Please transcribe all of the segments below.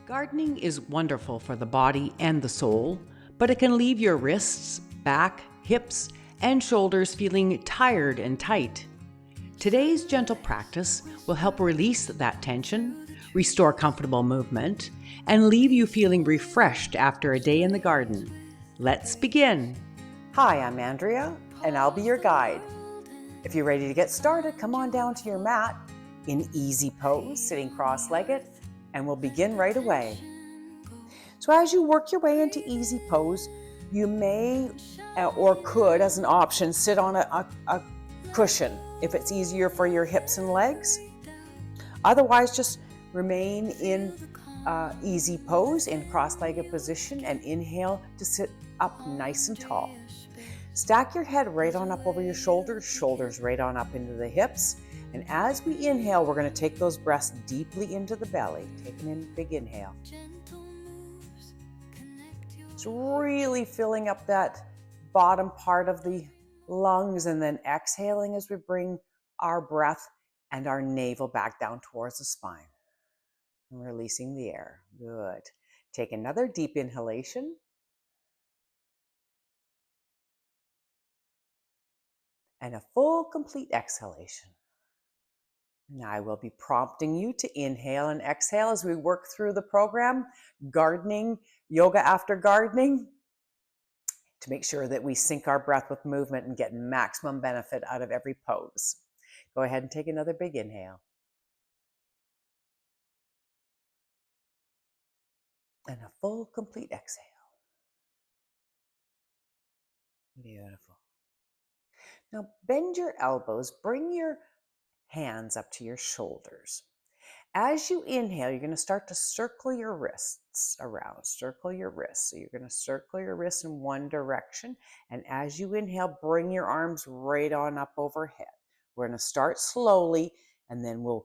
Gardening is wonderful for the body and the soul, but it can leave your wrists, back, hips, and shoulders feeling tired and tight. Today's gentle practice will help release that tension, restore comfortable movement, and leave you feeling refreshed after a day in the garden. Let's begin. Hi, I'm Andrea, and I'll be your guide. If you're ready to get started, come on down to your mat in easy pose, sitting cross-legged, and we'll begin right away. So as you work your way into easy pose, you may or could, as an option, sit on a cushion if it's easier for your hips and legs. Otherwise, just remain in easy pose in cross-legged position and inhale to sit up nice and tall. Stack your head right on up over your shoulders, shoulders right on up into the hips. And as we inhale, we're going to take those breaths deeply into the belly. Taking in a big inhale. It's really filling up that bottom part of the lungs, and then exhaling as we bring our breath and our navel back down towards the spine. And releasing the air. Good. Take another deep inhalation. And a full, complete exhalation. Now I will be prompting you to inhale and exhale as we work through the program, gardening, yoga after gardening, to make sure that we sync our breath with movement and get maximum benefit out of every pose. Go ahead and take another big inhale. And a full, complete exhale. Beautiful. Now bend your elbows, bring your hands up to your shoulders. As you inhale, you're going to start to circle your wrists around, circle your wrists. So you're going to circle your wrists in one direction. And as you inhale, bring your arms right on up overhead. We're going to start slowly, and then we'll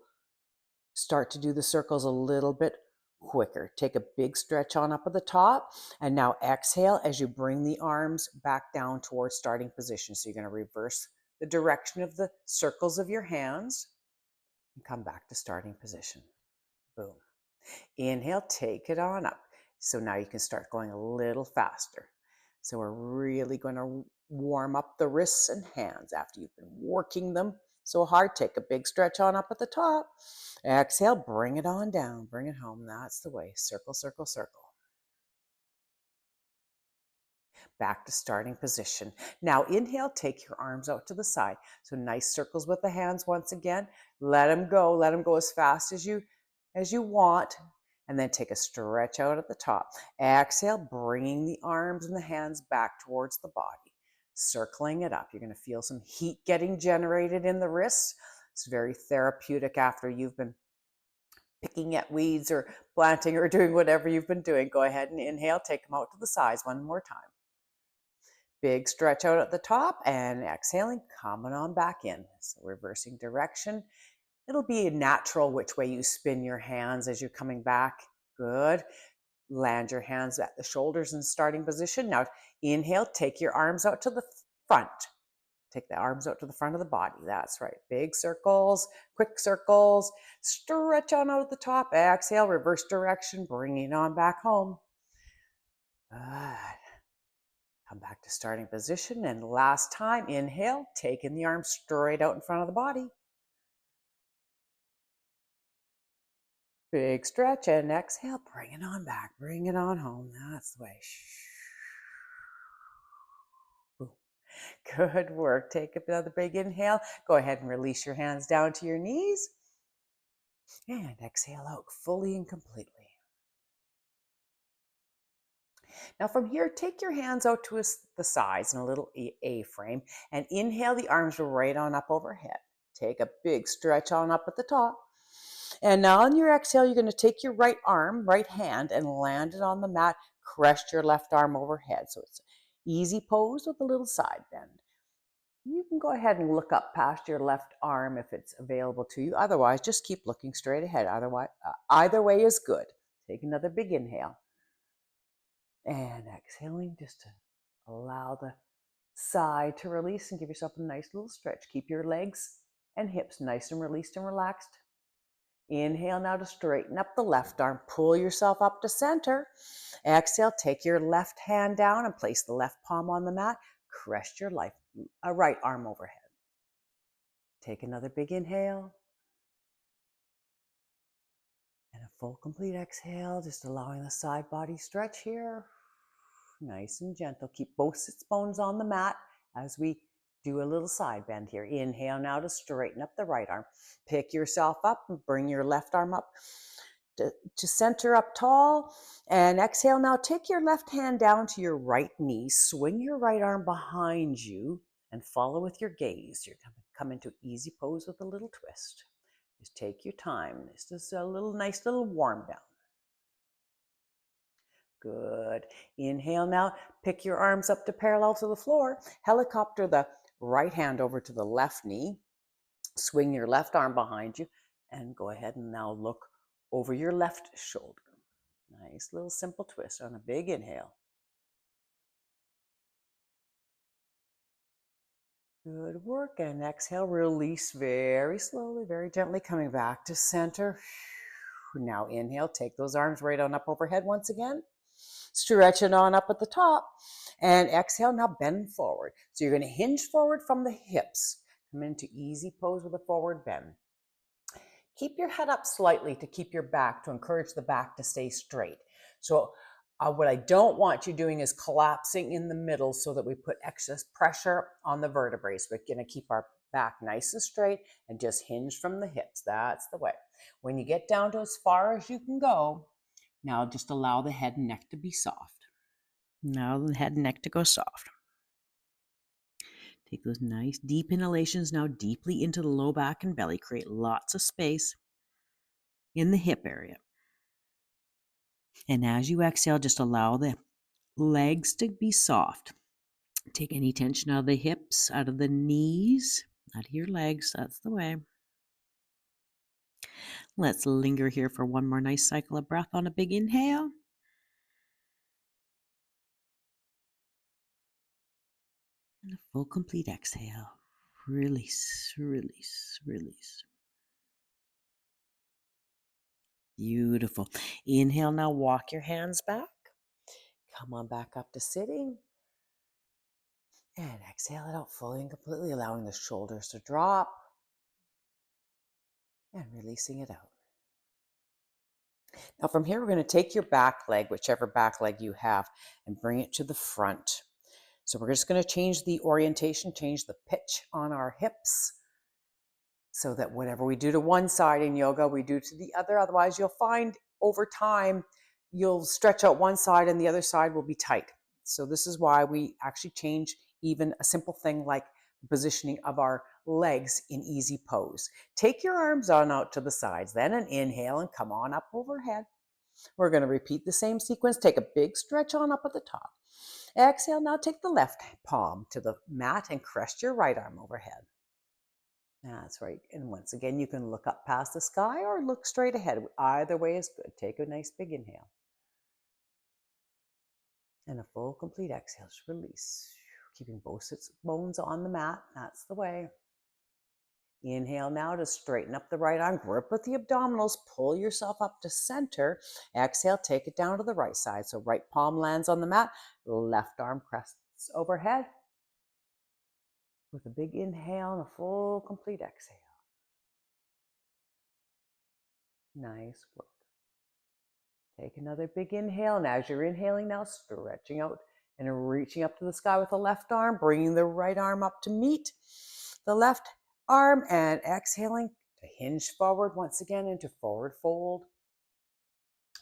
start to do the circles a little bit quicker. Take a big stretch on up at the top, and now exhale as you bring the arms back down towards starting position. So you're going to reverse the direction of the circles of your hands and come back to starting position. Boom. Inhale, take it on up. So now you can start going a little faster. So we're really going to warm up the wrists and hands after you've been working them so hard. Take a big stretch on up at the top. Exhale, bring it on down, bring it home. That's the way. Circle, circle, circle. Back to starting position. Now inhale, take your arms out to the side. So nice circles with the hands once again. Let them go as fast as you want. And then take a stretch out at the top. Exhale, bringing the arms and the hands back towards the body. Circling it up. You're going to feel some heat getting generated in the wrists. It's very therapeutic after you've been picking at weeds or planting or doing whatever you've been doing. Go ahead and inhale, take them out to the sides one more time. Big stretch out at the top, and exhaling, coming on back in. So reversing direction. It'll be natural which way you spin your hands as you're coming back. Good. Land your hands at the shoulders in starting position. Now inhale, take your arms out to the front. Take the arms out to the front of the body. That's right. Big circles, quick circles. Stretch on out at the top. Exhale, reverse direction, bringing it on back home. Good. Come back to starting position. And last time, inhale, taking the arms straight out in front of the body. Big stretch, and exhale, bring it on back, bring it on home. That's the way. Good work. Take another big inhale. Go ahead and release your hands down to your knees. And exhale out fully and completely. Now from here, take your hands out to the sides in a little A-frame, and inhale, the arms right on up overhead. Take a big stretch on up at the top. And now on your exhale, you're going to take your right hand, and land it on the mat. Crest your left arm overhead. So it's easy pose with a little side bend. You can go ahead and look up past your left arm if it's available to you. Otherwise, just keep looking straight ahead. Either way is good. Take another big inhale. And exhaling, just to allow the side to release and give yourself a nice little stretch. Keep your legs and hips nice and released and relaxed. Inhale now to straighten up the left arm. Pull yourself up to center. Exhale, take your left hand down and place the left palm on the mat. Crest your right arm overhead. Take another big inhale. And a full complete exhale, just allowing the side body stretch here. Nice and gentle. Keep both sits bones on the mat as we do a little side bend here. Inhale now to straighten up the right arm. Pick yourself up and bring your left arm up to center up tall. And exhale now, take your left hand down to your right knee. Swing your right arm behind you and follow with your gaze. You're going to come into easy pose with a little twist. Just take your time. This is a nice little warm down. Good. Inhale now. Pick your arms up to parallel to the floor. Helicopter the right hand over to the left knee. Swing your left arm behind you and go ahead and now look over your left shoulder. Nice little simple twist on a big inhale. Good work. And exhale, release very slowly, very gently, coming back to center. Now inhale, take those arms right on up overhead once again. Stretch it on up at the top. And exhale, now bend forward. So you're going to hinge forward from the hips. Come into easy pose with a forward bend. Keep your head up slightly to keep your back, to encourage the back to stay straight. So what I don't want you doing is collapsing in the middle so that we put excess pressure on the vertebrae. So we're going to keep our back nice and straight and just hinge from the hips. That's the way. When you get down to as far as you can go, now just allow the head and neck to be soft. Now the head and neck to go soft. Take those nice deep inhalations now deeply into the low back and belly. Create lots of space in the hip area. And as you exhale, just allow the legs to be soft. Take any tension out of the hips, out of the knees, out of your legs. That's the way. Let's linger here for one more nice cycle of breath on a big inhale. And a full complete exhale. Release, release, release. Beautiful. Inhale now, walk your hands back. Come on back up to sitting. And exhale it out fully and completely, allowing the shoulders to drop. And releasing it out. Now from here, we're going to take your back leg, whichever back leg you have, and bring it to the front. So we're just going to change the orientation, change the pitch on our hips, so that whatever we do to one side in yoga, we do to the other. Otherwise, you'll find over time, you'll stretch out one side and the other side will be tight. So this is why we actually change even a simple thing like the positioning of our legs in easy pose. Take your arms on out to the sides, then an inhale and come on up overhead. We're going to repeat the same sequence. Take a big stretch on up at the top. Exhale, now take the left palm to the mat and crest your right arm overhead. That's right. And once again, you can look up past the sky or look straight ahead. Either way is good. Take a nice big inhale. And a full complete exhale. Just release. Keeping both sits bones on the mat. That's the way. Inhale now to straighten up the right arm. Grip with the abdominals. Pull yourself up to center. Exhale, take it down to the right side. So right palm lands on the mat. Left arm crests overhead. With a big inhale and a full complete exhale. Nice work. Take another big inhale, and as you're inhaling now, stretching out and reaching up to the sky with the left arm, bringing the right arm up to meet the left arm, and exhaling to hinge forward once again into forward fold.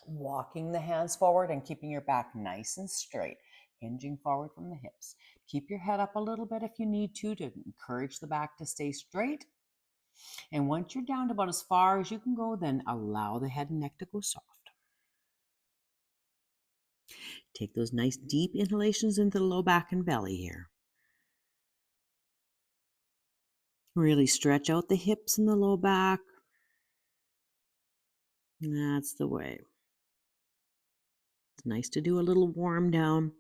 Walking the hands forward and keeping your back nice and straight, hinging forward from the hips. Keep your head up a little bit if you need to encourage the back to stay straight. And once you're down to about as far as you can go, then allow the head and neck to go soft. Take those nice deep inhalations into the low back and belly here. Really stretch out the hips and the low back. That's the way. It's nice to do a little warm down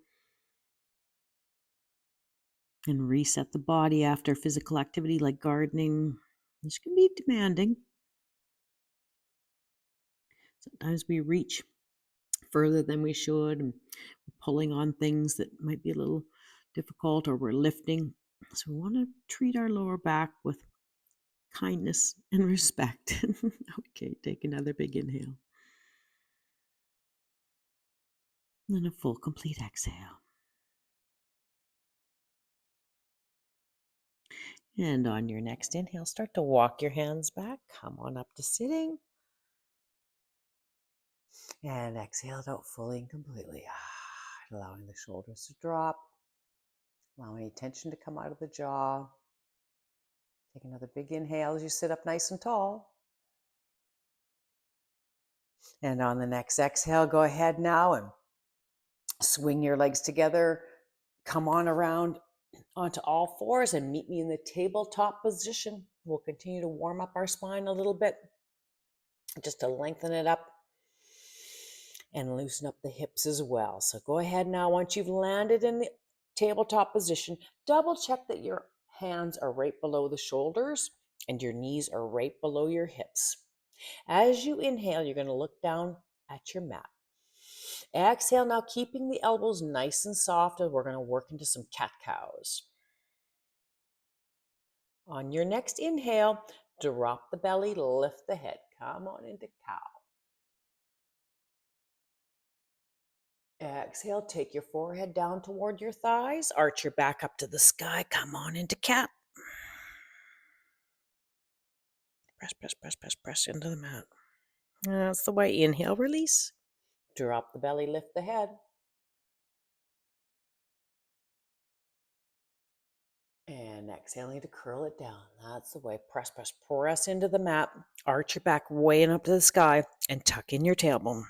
and reset the body after physical activity like gardening. This can be demanding. Sometimes we reach further than we should and pulling on things that might be a little difficult, or we're lifting. So we want to treat our lower back with kindness and respect. Okay, take another big inhale. And a full, complete exhale. And on your next inhale, start to walk your hands back. Come on up to sitting. And exhale it out fully and completely. Allowing the shoulders to drop. Allowing any tension to come out of the jaw. Take another big inhale as you sit up nice and tall. And on the next exhale, go ahead now and swing your legs together. Come on around onto all fours and meet me in the tabletop position. We'll continue to warm up our spine a little bit just to lengthen it up and loosen up the hips as well. So go ahead now, once you've landed in the tabletop position, double check that your hands are right below the shoulders and your knees are right below your hips. As you inhale, you're going to look down at your mat. Exhale now, keeping the elbows nice and soft, as we're going to work into some cat-cows. On your next inhale, drop the belly, lift the head. Come on into cow. Exhale, take your forehead down toward your thighs, arch your back up to the sky. Come on into cat. Press, press, press, press, press into the mat. That's the way. Inhale, release. Drop the belly, lift the head. And exhaling to curl it down. That's the way. Press, press, press into the mat. Arch your back way up to the sky and tuck in your tailbone.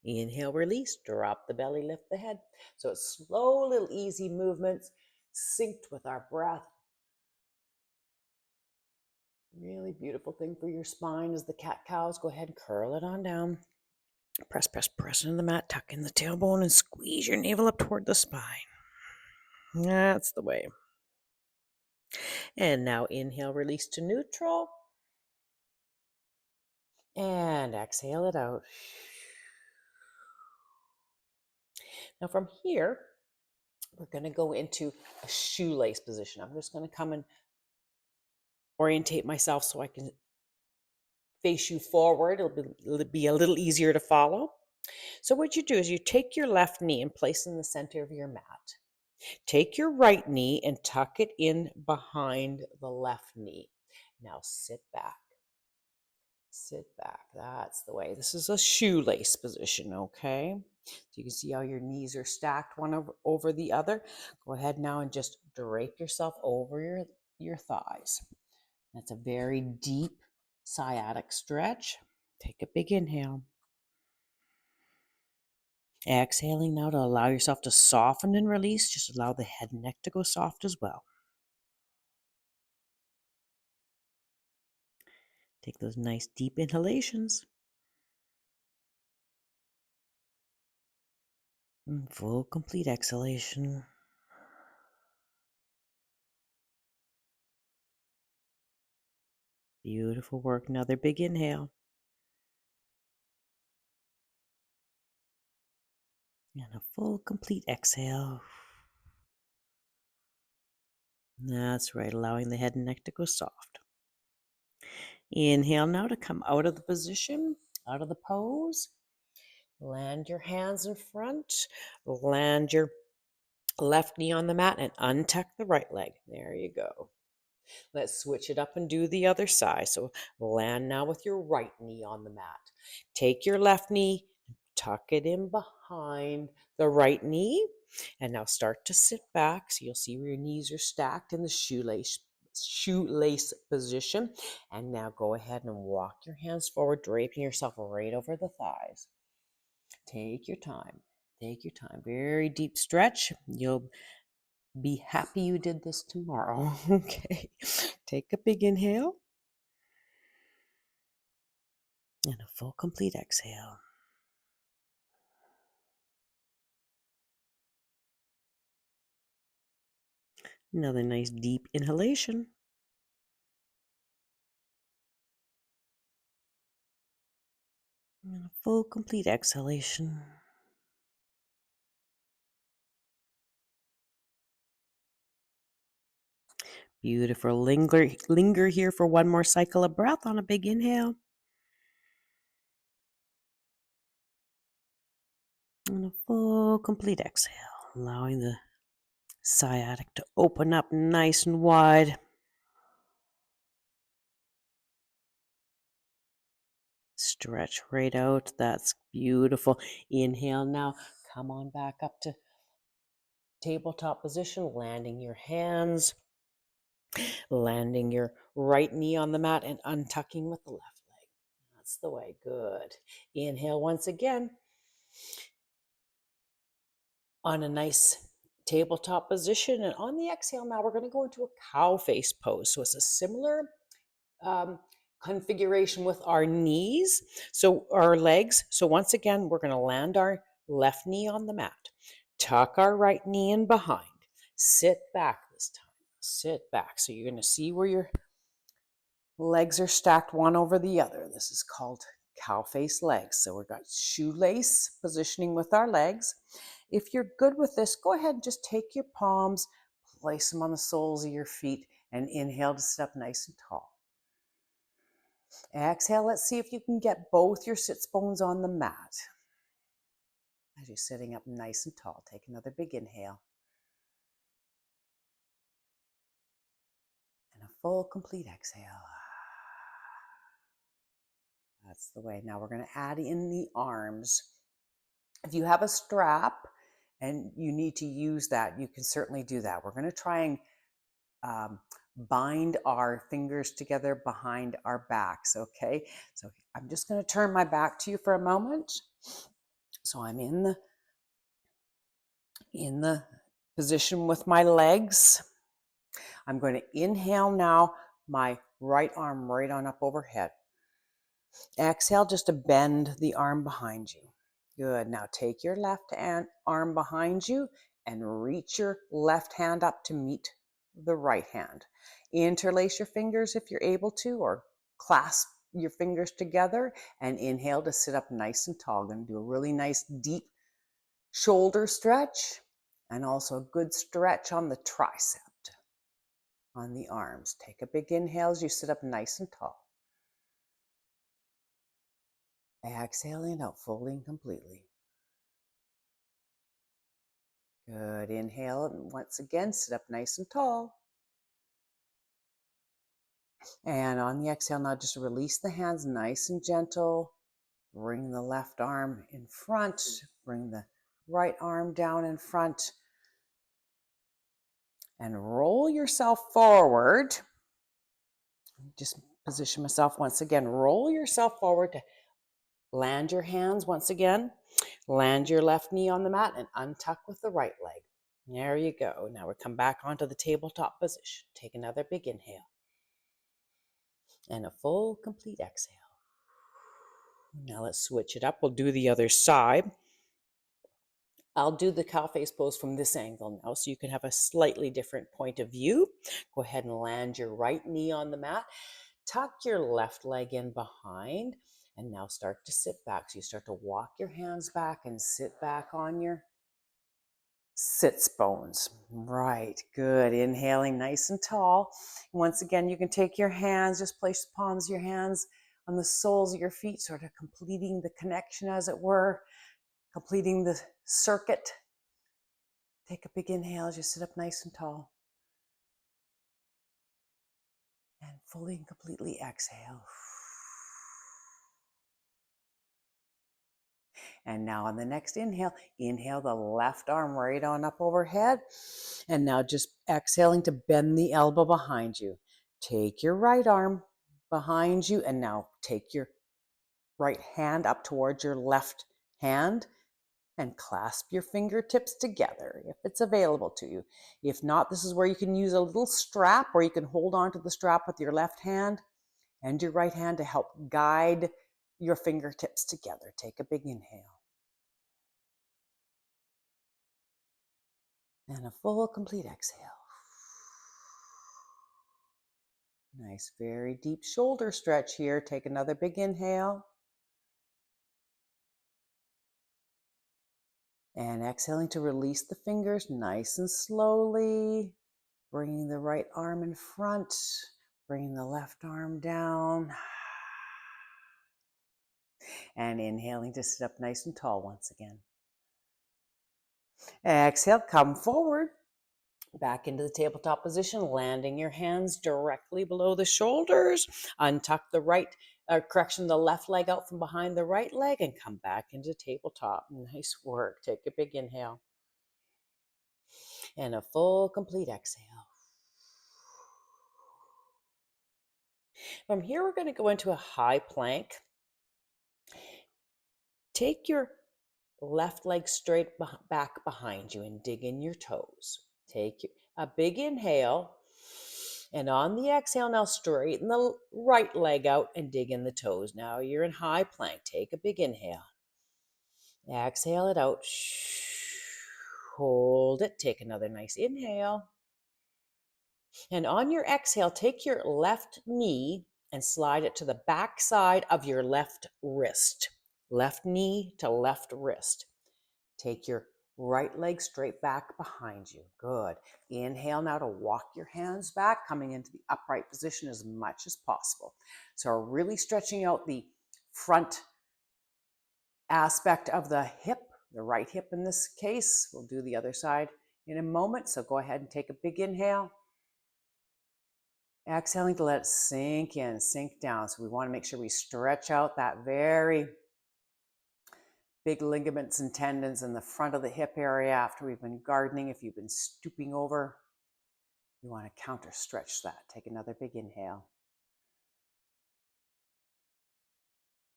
Inhale, release. Drop the belly, lift the head. So it's slow, little easy movements, synced with our breath. Really beautiful thing for your spine is the cat-cows. Go ahead and curl it on down. Press, press, press into the mat. Tuck in the tailbone and squeeze your navel up toward the spine. That's the way. And now inhale, release to neutral. And exhale it out. Now from here, we're going to go into a shoelace position. I'm just going to come and orientate myself so I can face you forward. It'll be a little easier to follow. So what you do is you take your left knee and place in the center of your mat. Take your right knee and tuck it in behind the left knee. Now sit back. Sit back. That's the way. This is a shoelace position, okay? So you can see how your knees are stacked one over the other. Go ahead now and just drape yourself over your thighs. That's a very deep sciatic stretch. Take a big inhale. Exhaling now to allow yourself to soften and release. Just allow the head and neck to go soft as well. Take those nice deep inhalations. And full, complete exhalation. Beautiful work. Another big inhale. And a full, complete exhale. That's right, allowing the head and neck to go soft. Inhale now to come out of the position, out of the pose. Land your hands in front. Land your left knee on the mat and untuck the right leg. There you go. Let's switch it up and do the other side. So land now with your right knee on the mat. Take your left knee, tuck it in behind the right knee, and now start to sit back. So you'll see where your knees are stacked in the shoelace position. And now go ahead and walk your hands forward, draping yourself right over the thighs. Take your time. Take your time. Very deep stretch. You'll be happy you did this tomorrow. Okay. Take a big inhale and a full, complete exhale. Another nice deep inhalation. And a full, complete exhalation. Beautiful. Linger here for one more cycle of breath on a big inhale. And a full, complete exhale, allowing the sciatic to open up nice and wide. Stretch right out. That's beautiful. Inhale now. Come on back up to tabletop position, landing your hands, landing your right knee on the mat and untucking with the left leg. That's the way. Good. Inhale once again on a nice tabletop position. And on the exhale now, we're going to go into a cow face pose. So it's a similar um, configuration with our knees, so our legs. So once again, we're going to land our left knee on the mat, tuck our right knee in behind, sit back this time, sit back. So you're going to see where your legs are stacked one over the other. This is called cow face legs. So we've got shoelace positioning with our legs. If you're good with this, go ahead and just take your palms, place them on the soles of your feet, and inhale to sit up nice and tall. Exhale, let's see if you can get both your sits bones on the mat. As you're sitting up nice and tall, take another big inhale. And a full, complete exhale. That's the way. Now we're going to add in the arms. If you have a strap and you need to use that, you can certainly do that. We're going to try and bind our fingers together behind our backs, okay? So I'm just going to turn my back to you for a moment. So I'm in the position with my legs. I'm going to inhale now, my right arm right on up overhead. Exhale just to bend the arm behind you. Good. Now take your left arm behind you and reach your left hand up to meet the right hand. Interlace your fingers if you're able to, or clasp your fingers together, and inhale to sit up nice and tall. Going to do a really nice deep shoulder stretch and also a good stretch on the tricep, on the arms. Take a big inhale as you sit up nice and tall. Exhaling out fully and completely. Good. Inhale and once again sit up nice and tall. And on the exhale now, just release the hands nice and gentle. Bring the left arm in front. Bring the right arm down in front. And roll yourself forward. Just position myself once again. Roll yourself forward to land your hands once again. Land your left knee on the mat and untuck with the right leg. There you go. Now we come back onto the tabletop position. Take another big inhale. And a full, complete exhale. Now let's switch it up. We'll do the other side. I'll do the cow face pose from this angle now so you can have a slightly different point of view. Go ahead and land your right knee on the mat. Tuck your left leg in behind and now start to sit back. So you start to walk your hands back and sit back on your sits bones. Right, good. Inhaling nice and tall. Once again, you can take your hands, just place the palms of your hands on the soles of your feet, sort of completing the connection, as it were, completing the circuit. Take a big inhale as you sit up nice and tall. And fully and completely exhale. And now on the next inhale, inhale the left arm right on up overhead. And now just exhaling to bend the elbow behind you. Take your right arm behind you and now take your right hand up towards your left hand and clasp your fingertips together if it's available to you. If not, this is where you can use a little strap, or you can hold on to the strap with your left hand and your right hand to help guide your fingertips together. Take a big inhale. And a full, complete exhale. Nice, very deep shoulder stretch here. Take another big inhale. And exhaling to release the fingers nice and slowly. Bringing the right arm in front. Bringing the left arm down. And inhaling to sit up nice and tall once again. Exhale, come forward. Back into the tabletop position, landing your hands directly below the shoulders. Untuck the the left leg out from behind the right leg and come back into tabletop. Nice work. Take a big inhale. And a full, complete exhale. From here, we're going to go into a high plank. Take your left leg straight back behind you and dig in your toes. Take a big inhale. And on the exhale, now straighten the right leg out and dig in the toes. Now you're in high plank. Take a big inhale. Exhale it out. Hold it. Take another nice inhale. And on your exhale, take your left knee and slide it to the back side of your left wrist. Left knee to left wrist. Take your right leg straight back behind you. Good. Inhale now to walk your hands back, coming into the upright position as much as possible. So we're really stretching out the front aspect of the hip, the right hip in this case. We'll do the other side in a moment. So go ahead and take a big inhale. Exhaling to let it sink in, sink down. So we want to make sure we stretch out that very big ligaments and tendons in the front of the hip area after we've been gardening. If you've been stooping over, you want to counter stretch that. Take another big inhale.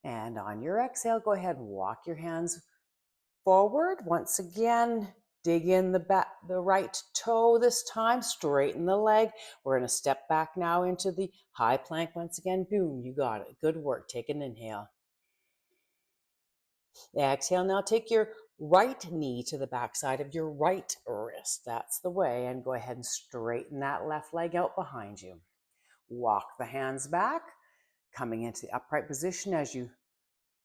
And on your exhale, go ahead and walk your hands forward. Once again, dig in the right toe this time, straighten the leg. We're going to step back now into the high plank once again. Boom, you got it. Good work. Take an inhale. Exhale, now take your right knee to the backside of your right wrist. That's the way. And go ahead and straighten that left leg out behind you. Walk the hands back, coming into the upright position as you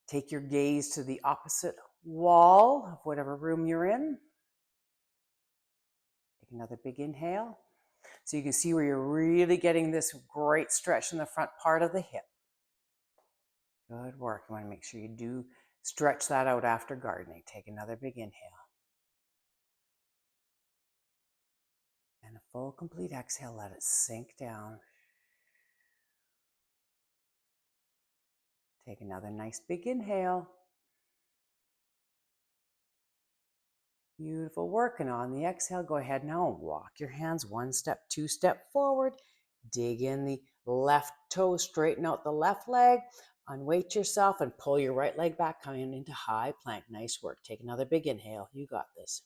take your gaze to the opposite wall of whatever room you're in. Take another big inhale. So you can see where you're really getting this great stretch in the front part of the hip. Good work. You want to make sure you do stretch that out after gardening. Take another big inhale. And a full, complete exhale. Let it sink down. Take another nice big inhale. Beautiful work. And on the exhale, go ahead now and walk your hands 1 step, 2 step forward. Dig in the left toe, straighten out the left leg. Unweight yourself and pull your right leg back, coming into high plank. Nice work. Take another big inhale. You got this.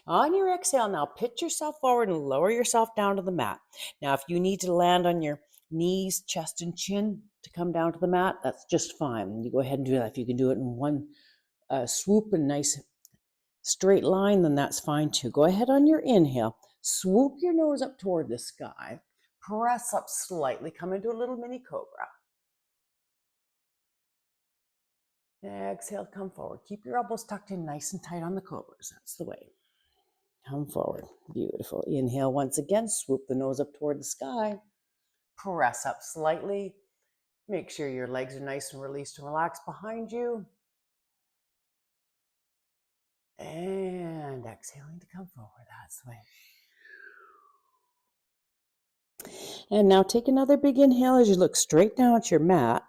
On your exhale now, pitch yourself forward and lower yourself down to the mat. Now, if you need to land on your knees, chest, and chin to come down to the mat, that's just fine. You go ahead and do that. If you can do it in one swoop and nice straight line, then that's fine too. Go ahead on your inhale. Swoop your nose up toward the sky. Press up slightly. Come into a little mini cobra. Exhale, come forward. Keep your elbows tucked in nice and tight on the cobras. That's the way. Come forward. Beautiful. Inhale once again. Swoop the nose up toward the sky. Press up slightly. Make sure your legs are nice and released and relaxed behind you. And exhaling to come forward. That's the way. And now take another big inhale as you look straight down at your mat.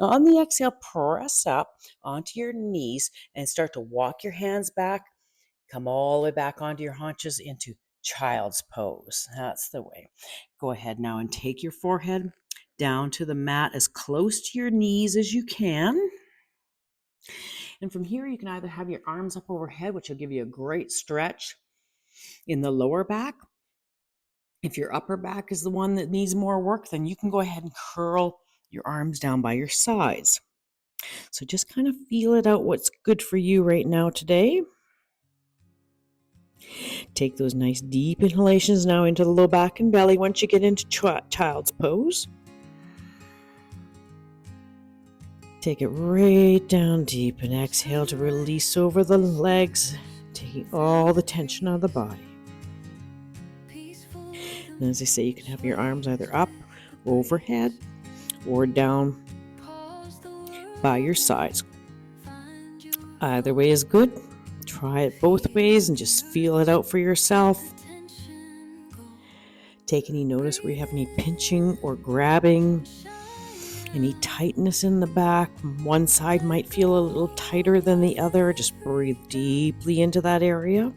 On the exhale, press up onto your knees and start to walk your hands back. Come all the way back onto your haunches into child's pose. That's the way. Go ahead now and take your forehead down to the mat as close to your knees as you can. And from here, you can either have your arms up overhead, which will give you a great stretch in the lower back. If your upper back is the one that needs more work, then you can go ahead and curl your arms down by your sides. So just kind of feel it out, what's good for you right now today. Take those nice deep inhalations now into the low back and belly once you get into child's pose. Take it right down deep and exhale to release over the legs, taking all the tension out of the body. And as I say, you can have your arms either up, overhead, or down by your sides. Either way is good. Try it both ways and just feel it out for yourself. Take any notice where you have any pinching or grabbing, any tightness in the back. One side might feel a little tighter than the other. Just breathe deeply into that area.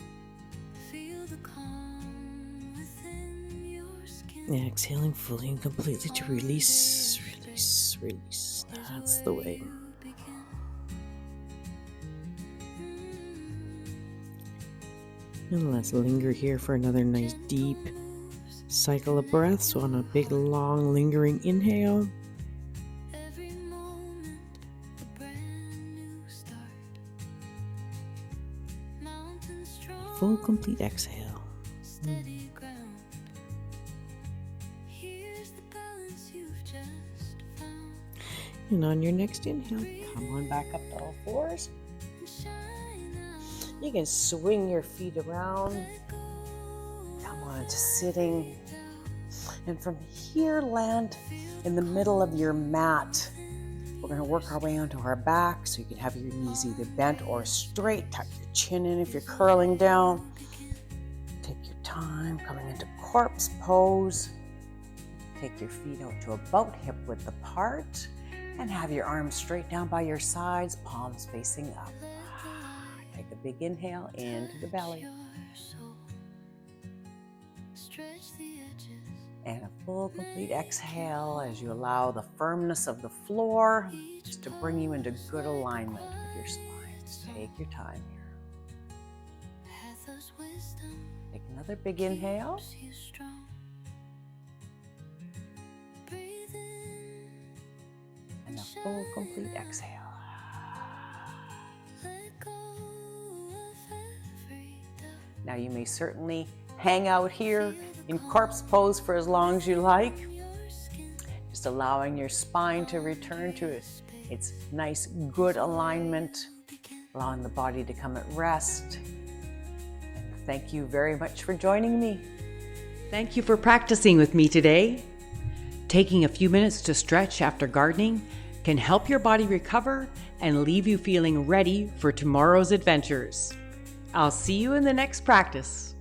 And exhaling fully and completely to release, release, release. That's the way. And let's linger here for another nice deep cycle of breath. So on a big, long, lingering inhale. Full, complete exhale. And on your next inhale, come on back up to all fours. You can swing your feet around. Come on to sitting. And from here, land in the middle of your mat. We're going to work our way onto our back so you can have your knees either bent or straight. Tuck your chin in if you're curling down. Take your time coming into corpse pose. Take your feet out to about hip width apart and have your arms straight down by your sides, palms facing up. Take a big inhale into the belly. And a full, complete exhale as you allow the firmness of the floor just to bring you into good alignment with your spine. Take your time here. Take another big inhale. And a full, complete exhale. Now you may certainly hang out here in corpse pose for as long as you like. Just allowing your spine to return to its nice, good alignment, allowing the body to come at rest. And thank you very much for joining me. Thank you for practicing with me today. Taking a few minutes to stretch after gardening can help your body recover and leave you feeling ready for tomorrow's adventures. I'll see you in the next practice.